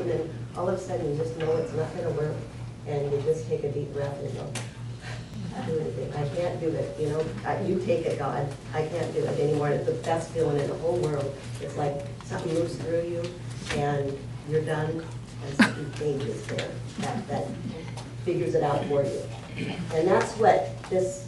and then all of a sudden you just know it's not going to work, and you just take a deep breath and go, do anything. I can't do it, you know. You take it, God. I can't do it anymore. It's the best feeling in the whole world. It's like something moves through you, and you're done, and something changes there that figures it out for you. And that's what this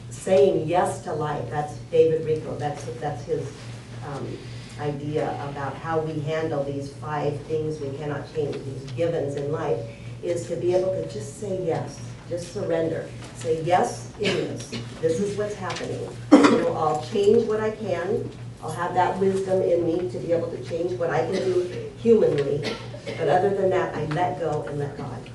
saying yes to life, that's David Rico, that's his idea about how we handle these 5 things we cannot change, these givens in life, is to be able to just say yes, just surrender. Say, yes, it is. This is what's happening. You know, I'll change what I can. I'll have that wisdom in me to be able to change what I can do humanly. But other than that, I let go and let God.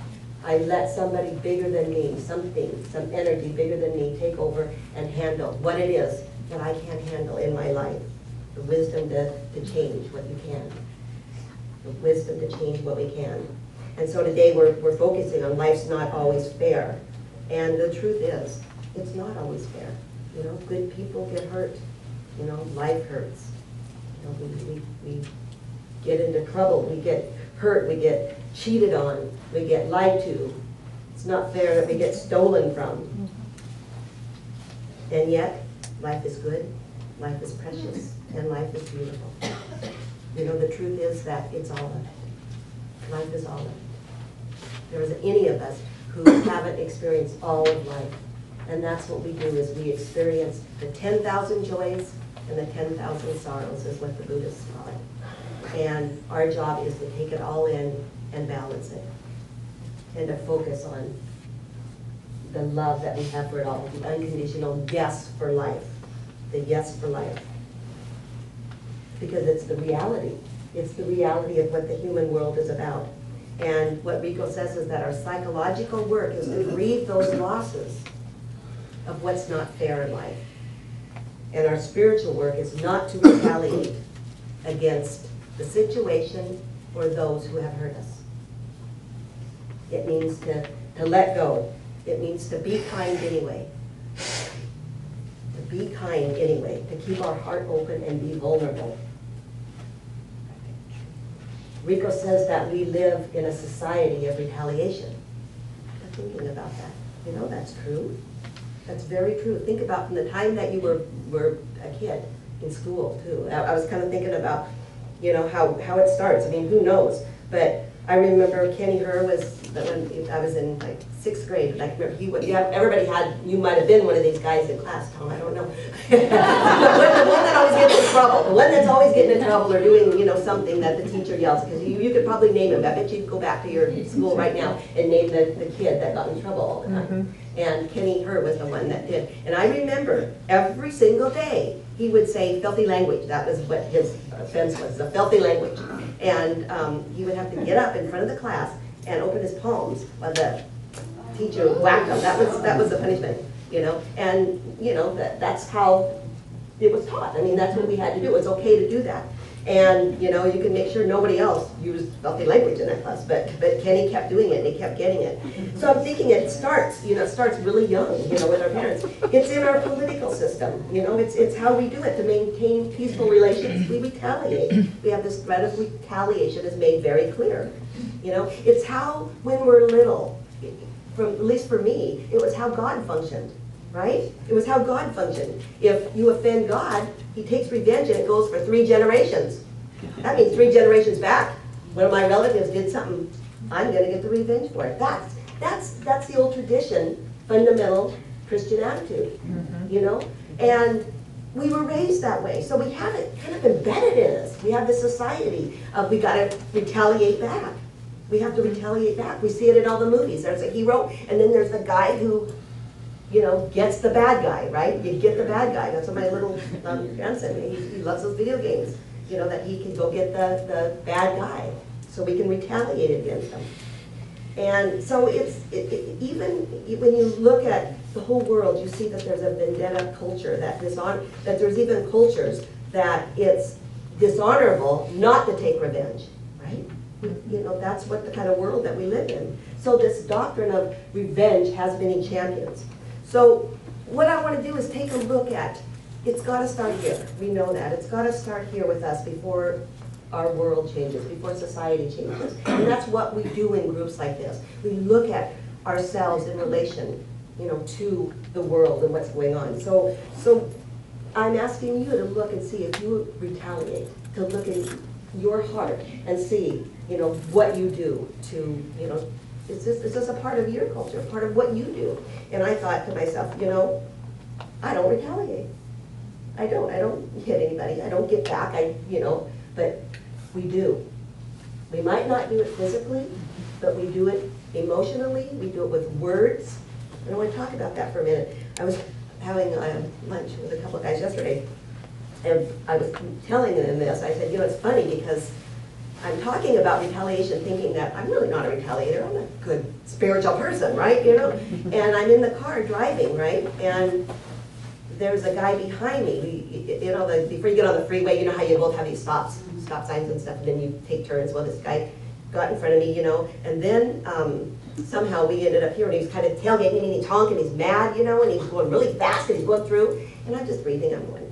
I let somebody bigger than me, something, some energy bigger than me take over and handle what it is that I can't handle in my life. The wisdom to change what you can. The wisdom to change what we can. And so today we're focusing on life's not always fair. And the truth is, it's not always fair. You know, good people get hurt. You know, life hurts. You know, we get into trouble. We get hurt. We get cheated on. We get lied to. It's not fair that we get stolen from. And yet, life is good. Life is precious. And life is beautiful. You know, the truth is that it's all of it. Life is all of it. There isn't any of us who haven't experienced all of life. And that's what we do, is we experience the 10,000 joys and the 10,000 sorrows, is what the Buddhists call it. And our job is to take it all in and balance it. And to focus on the love that we have for it all, the unconditional yes for life. The yes for life. Because it's the reality. It's the reality of what the human world is about. And what Rico says is that our psychological work is to grieve those losses of what's not fair in life. And our spiritual work is not to retaliate against the situation or those who have hurt us. It means to let go. It means to be kind anyway. To be kind anyway. To keep our heart open and be vulnerable. Rico says that we live in a society of retaliation. I'm thinking about that. You know, that's true. That's very true. Think about from the time that you were a kid in school, too. I was kind of thinking about, you know, how it starts. I mean, who knows? But I remember Kenny Herr was, when I was in like 6th grade, I remember everybody had, you might have been one of these guys in class, Tom, I don't know. the one that always gets in trouble, the one that's always getting in trouble or doing, you know, something that the teacher yells, because you could probably name him. I bet you could go back to your school right now and name the kid that got in trouble all the time. Mm-hmm. And Kenny Herr was the one that did. And I remember every single day he would say filthy language. That was what his offense was, the filthy language. And he would have to get up in front of the class and open his palms while the teacher whacked him. That was the punishment, you know. And you know that's how it was taught. I mean, that's what we had to do. It was okay to do that. And you know, you can make sure nobody else used filthy language in that class. But Kenny kept doing it, and he kept getting it. So I'm thinking it starts really young, you know, with our parents. It's in our political system, you know. It's how we do it to maintain peaceful relations. We retaliate. We have this threat of retaliation is made very clear. You know, it's how when we're little, at least for me, it was how God functioned. Right? It was how God functioned. If you offend God, he takes revenge and it goes for 3 generations. That means 3 generations back. One of my relatives did something, I'm going to get the revenge for it. That's the old tradition, fundamental Christian attitude, you know? And we were raised that way. So we have it kind of embedded in us. We have this society of we got to retaliate back. We have to retaliate back. We see it in all the movies. There's a hero, and then there's the guy who, you know, gets the bad guy, right? You get the bad guy. That's what my little grandson, he loves those video games, you know, that he can go get the bad guy so we can retaliate against them. And so even when you look at the whole world, you see that there's a vendetta culture, that there's even cultures that it's dishonorable not to take revenge, right? You know, that's what the kind of world that we live in. So this doctrine of revenge has many champions. So what I want to do is take a look at, it's got to start here. We know that. It's got to start here with us before our world changes, before society changes. And that's what we do in groups like this. We look at ourselves in relation, to the world and what's going on. So I'm asking you to look and see if you retaliate, to look in your heart and see, what you do to, it's just a part of your culture, part of what you do. And I thought to myself, I don't retaliate. I don't hit anybody. I don't get back. But we do. We might not do it physically, but we do it emotionally. We do it with words. And I want to talk about that for a minute. I was having lunch with a couple of guys yesterday, and I was telling them this. I said, it's funny because I'm talking about retaliation thinking that I'm really not a retaliator. I'm a good spiritual person, right? And I'm in the car driving, right? And there's a guy behind me. Before you get on the freeway, how you both have these stop signs and stuff, and then you take turns. Well, this guy got in front of me, and then somehow we ended up here, and he was kind of tailgating, and he's honking, he's mad, and he's going really fast, and he's going through, and I'm just breathing, I'm going,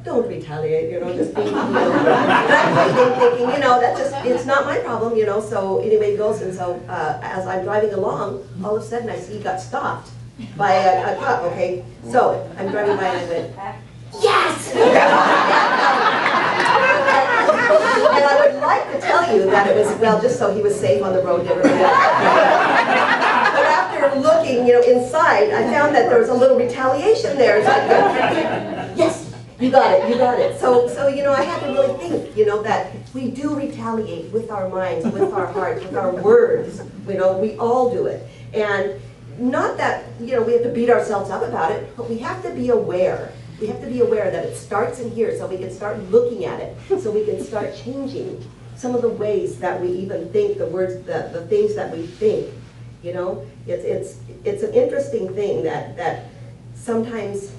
don't retaliate, just being, and I'm breathing, thinking, that's just, it's not my problem, so anyway, he goes, and so as I'm driving along, all of a sudden I see he got stopped by a cop, okay? So I'm driving by and I went, yes! And I would like to tell you that it was, just so he was safe on the road and everything. But after looking, inside, I found that there was a little retaliation there. It's like, yes, you got it. So I had to really think, that we do retaliate with our minds, with our hearts, with our words. We all do it. And not that, we have to beat ourselves up about it, but we have to be aware. We have to be aware that it starts in here so we can start looking at it, so we can start changing some of the ways that we even think, the words, the things that we think. It's an interesting thing that sometimes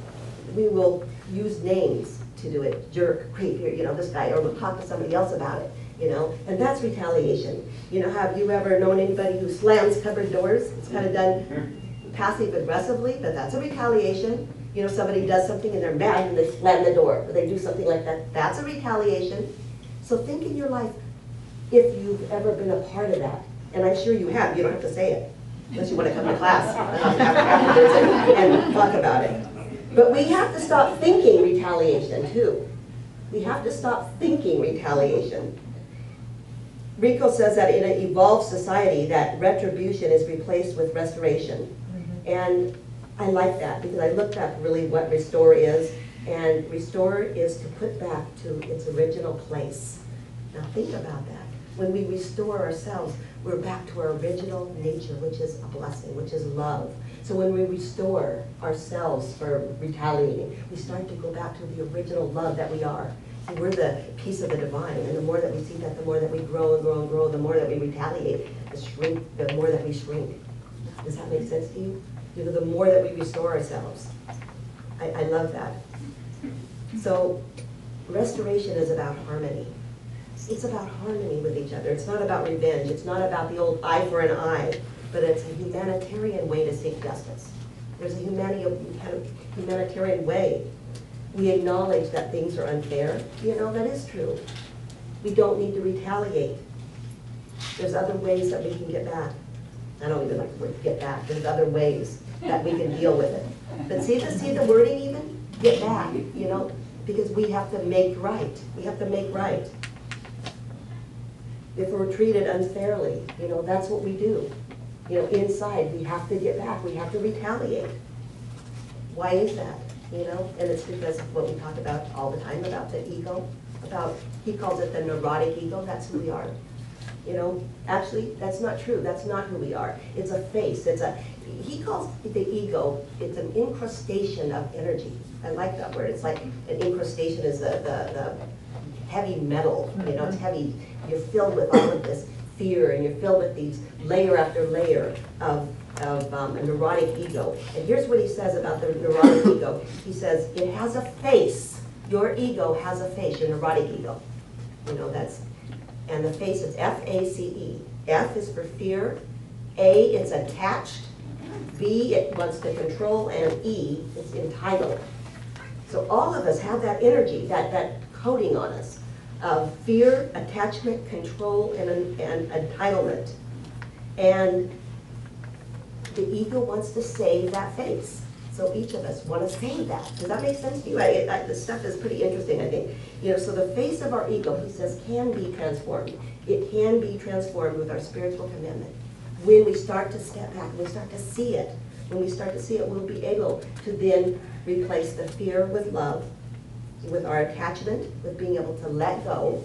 we will use names to do it. Jerk, creep, this guy, or we'll talk to somebody else about it, and that's retaliation. Have you ever known anybody who slams cupboard doors? It's kind of done passive aggressively, but that's a retaliation. Somebody does something and they're mad and they slam the door, or they do something like that. That's a retaliation. So think in your life if you've ever been a part of that. And I'm sure you have. You don't have to say it, unless you want to come to class afterwards and talk about it. But we have to stop thinking retaliation, too. We have to stop thinking retaliation. Rico says that in an evolved society, that retribution is replaced with restoration. And I like that because I looked up really what restore is, and restore is to put back to its original place. Now think about that. When we restore ourselves, we're back to our original nature, which is a blessing, which is love. So when we restore ourselves for retaliating, we start to go back to the original love that we are. And we're the piece of the divine, and the more that we see that, the more that we grow and grow and grow, the more that we retaliate, the more that we shrink. Does that make sense to you? The more that we restore ourselves. I love that. So restoration is about harmony. It's about harmony with each other. It's not about revenge. It's not about the old eye for an eye, but it's a humanitarian way to seek justice. There's a humanitarian way. We acknowledge that things are unfair. That is true. We don't need to retaliate. There's other ways that we can get back. I don't even like the word get back. There's other ways that we can deal with it. But see the wording even? Get back, because we have to make right. We have to make right. If we're treated unfairly, that's what we do. Inside, we have to get back. We have to retaliate. Why is that? And it's because of what we talk about all the time about the ego, he calls it the neurotic ego. That's who we are. Actually, that's not true. That's not who we are. It's a face. He calls the ego, it's an incrustation of energy. I like that word. It's like an incrustation is the heavy metal. It's heavy. You're filled with all of this fear, and you're filled with these layer after layer of a neurotic ego. And here's what he says about the neurotic ego. He says, it has a face. Your ego has a face, your neurotic ego. And the face is F-A-C-E. F is for fear. A, it's attached. B, it wants to control. And E, it's entitled. So all of us have that energy, that coating on us of fear, attachment, control, and entitlement. And the ego wants to save that face. So each of us want to save that. Does that make sense to you? This stuff is pretty interesting, I think. So the face of our ego, he says, can be transformed. It can be transformed with our spiritual commitment. When we start to step back, when we start to see it, when we start to see it, we'll be able to then replace the fear with love, with our attachment, with being able to let go,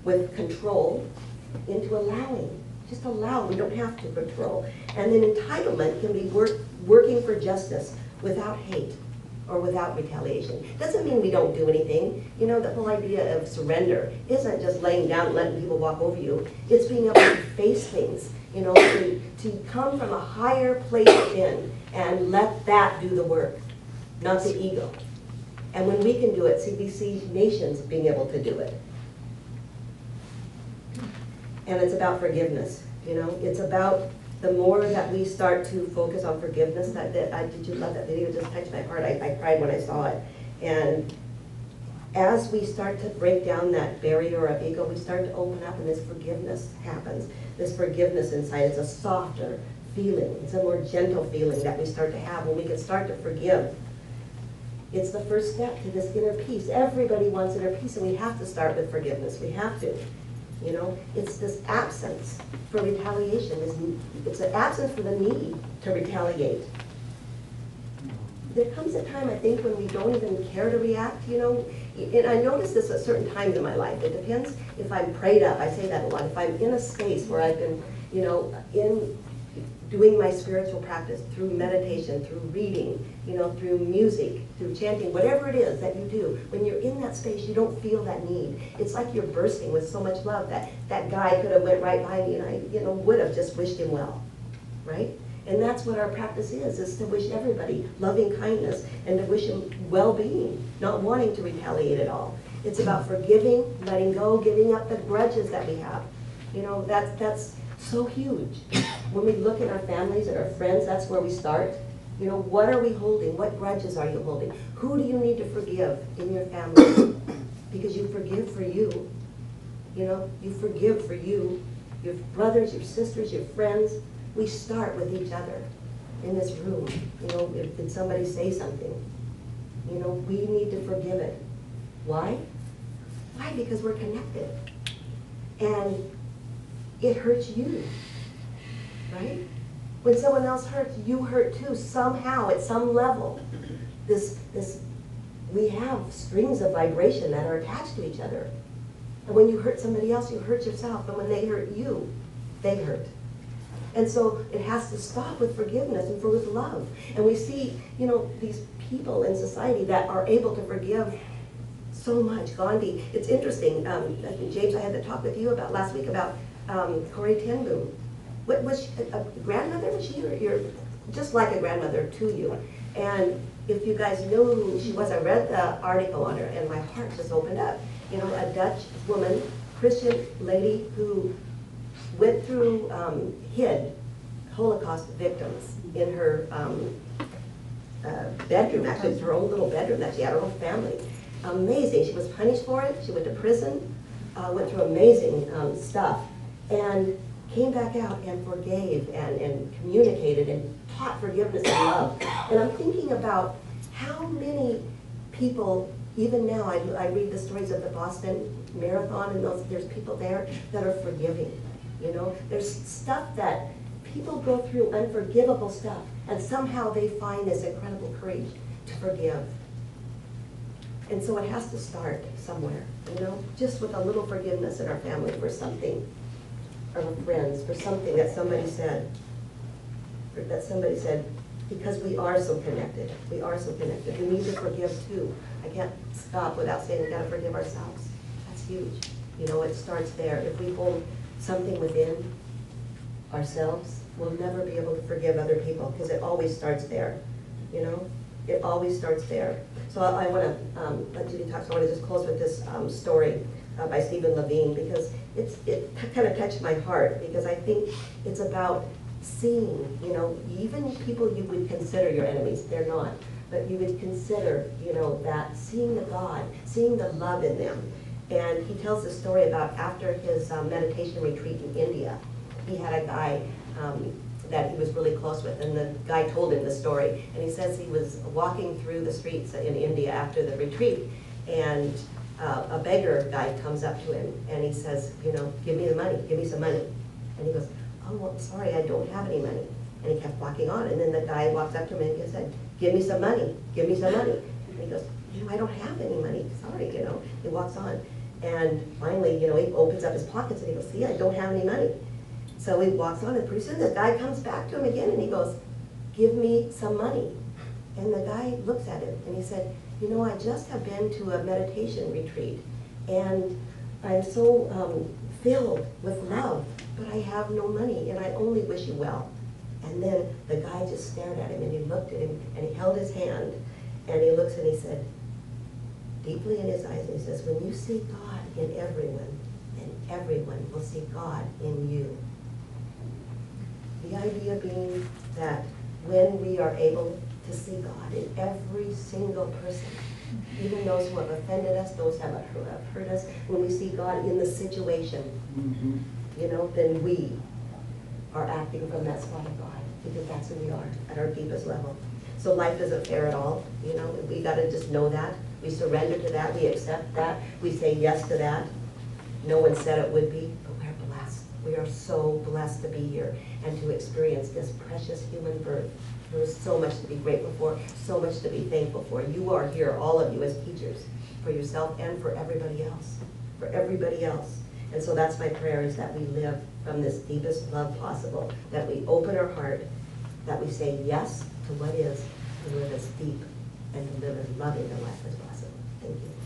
with control, into allowing. Just allow, we don't have to control. And then entitlement can be working for justice without hate or without retaliation. Doesn't mean we don't do anything. The whole idea of surrender isn't just laying down and letting people walk over you. It's being able to face things, to come from a higher place within and let that do the work, not the ego. And when we can do it, we see nations being able to do it. And it's about forgiveness, It's about the more that we start to focus on forgiveness. Did you love that video? It just touched my heart. I cried when I saw it. And as we start to break down that barrier of ego, we start to open up and this forgiveness happens. This forgiveness inside, it's a softer feeling. It's a more gentle feeling that we start to have when we can start to forgive. It's the first step to this inner peace. Everybody wants inner peace, and we have to start with forgiveness. We have to. It's this absence for retaliation. It's an absence for the need to retaliate. There comes a time, I think, when we don't even care to react, And I notice this at certain times in my life. It depends if I'm prayed up. I say that a lot. If I'm in a space where I've been, in doing my spiritual practice through meditation, through reading, through music, through chanting, whatever it is that you do, when you're in that space, you don't feel that need. It's like you're bursting with so much love that that guy could have went right by me and I, would have just wished him well, right? And that's what our practice is to wish everybody loving kindness and to wish him well-being, not wanting to retaliate at all. It's about forgiving, letting go, giving up the grudges that we have. That's so huge. When we look at our families and our friends, that's where we start. What are we holding? What grudges are you holding? Who do you need to forgive in your family? Because you forgive for you. You forgive for you, your brothers, your sisters, your friends. We start with each other in this room. Did somebody say something? We need to forgive it. Why? Why? Because we're connected. And it hurts you, right? When someone else hurts, you hurt too, somehow, at some level. We have strings of vibration that are attached to each other. And when you hurt somebody else, you hurt yourself. And when they hurt you, they hurt. And so it has to stop with forgiveness and with love. And we see, these people in society that are able to forgive so much. Gandhi, it's interesting. James, I had to talk with you about last week about Corrie ten Boom. What was she, a grandmother? Was she your just like a grandmother to you? And if you guys knew who she was, I read the article on her, and my heart just opened up. A Dutch woman, Christian lady who went through, hid Holocaust victims in her bedroom. Actually, it's her own little bedroom that she had, her own family. Amazing. She was punished for it. She went to prison, went through amazing stuff, and came back out and forgave and communicated and taught forgiveness and love. And I'm thinking about how many people, even now, I read the stories of the Boston Marathon, and there's people there that are forgiving. There's stuff that people go through, unforgivable stuff, and somehow they find this incredible courage to forgive. And so it has to start somewhere, just with a little forgiveness in our family for something, or friends, for something that somebody said, because we are so connected. We are so connected. We need to forgive too. I can't stop without saying we gotta forgive ourselves. That's huge. It starts there. If we hold something within ourselves, we'll never be able to forgive other people, because it always starts there. It always starts there. So I want to let Judy talk. So I want to just close with this story by Stephen Levine, because it kind of touched my heart, because I think it's about seeing, even people you would consider your enemies, they're not, but you would consider, that seeing the God, seeing the love in them, And he tells the story about after his meditation retreat in India, he had a guy that he was really close with, and the guy told him the story. And he says he was walking through the streets in India after the retreat, and a beggar guy comes up to him, and he says, you know, give me the money, give me some money. And he goes, oh, well, sorry, I don't have any money. And he kept walking on, and then the guy walks up to him and he said, give me some money, give me some money. And he goes, you know, I don't have any money, sorry, you know. He walks on, and finally, you know, he opens up his pockets and he goes, see, I don't have any money. So he walks on, and pretty soon this guy comes back to him again, and he goes, give me some money. And the guy looks at him, and he said, you know, I just have been to a meditation retreat, and I'm so filled with love, but I have no money, and I only wish you well. And then the guy just stared at him, and he looked at him, and he held his hand, and he looks and he said, deeply in his eyes, and he says, when you see God in everyone, then everyone will see God in you. The idea being that when we are able to see God in every single person, even those who have offended us, those who have hurt us, when we see God in the situation, you know, then we are acting from that spot of God, because that's who we are at our deepest level. So life isn't fair at all, you know, we gotta just know that. We surrender to that, we accept that, we say yes to that. No one said it would be, but we're blessed. We are so blessed to be here and to experience this precious human birth. There is so much to be grateful for, so much to be thankful for. You are here, all of you, as teachers, for yourself and for everybody else, for everybody else. And so that's my prayer, is that we live from this deepest love possible, that we open our heart, that we say yes to what is, to live as deep and to live as loving a life as possible. Thank you.